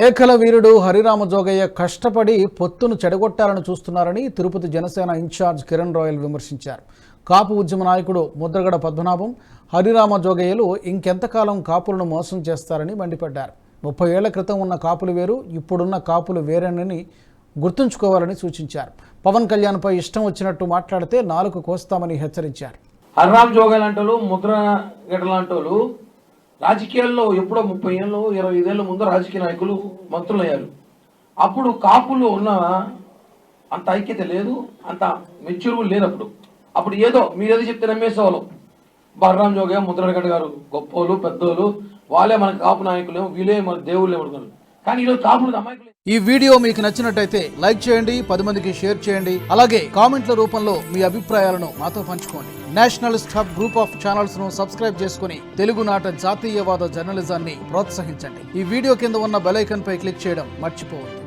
మేకల వీరుడు హరిరామ జోగయ్య కష్టపడి పొత్తును చెడగొట్టాలని చూస్తున్నారని తిరుపతి జనసేన ఇన్ఛార్జ్ కిరణ్ రాయల్ విమర్శించారు. కాపు ఉద్యమ నాయకుడు ముద్రగడ పద్మనాభం హరిరామ జోగయ్యలు ఇంకెంతకాలం కాపులను మోసం చేస్తారని మండిపడ్డారు. 30 ఏళ్ల క్రితం ఉన్న కాపులు వేరు, ఇప్పుడున్న కాపులు వేరేనని గుర్తుంచుకోవాలని సూచించారు. పవన్ కళ్యాణ్పై ఇష్టం వచ్చినట్టు మాట్లాడితే నాలుక కోస్తామని హెచ్చరించారు. హరిరామ జోగయ్య లాంటి ముద్రగడ లాంటి రాజకీయాల్లో ఎప్పుడో 30 ఏళ్ళు 25 ఏళ్ళ ముందు రాజకీయ నాయకులు మంత్రులు అయ్యారు. అప్పుడు కాపులు ఉన్న అంత ఐక్యత లేదు, అంత మెచ్యూర్ లేదు. అప్పుడు ఏదో మీరేదో చెప్తే నమ్మేసేవాళ్ళు. హరిరామ జోగయ్య ముద్రగడ గారు గొప్పోళ్ళు పెద్దోళ్ళు, వాళ్ళే మనకు కాపు నాయకులేమో, వీళ్ళే మన దేవుళ్ళు ఏమనుకున్నారు. కానీ ఈరోజు కాపులు అమాయకులు. ఈ వీడియో మీకు నచ్చినట్టయితే లైక్ చేయండి, 10 మందికి షేర్ చేయండి. అలాగే కామెంట్ల రూపంలో మీ అభిప్రాయాలను మాతో పంచుకోండి. Nationalist hub group of channels ను సబ్స్క్రైబ్ చేసుకుని తెలుగునాట జాతీయవాద జర్నలిజాన్ని ప్రోత్సహించండి. ఈ వీడియో కింద ఉన్న బెల్ ఐకాన్ పై క్లిక్ చేయడం మర్చిపోవద్దు.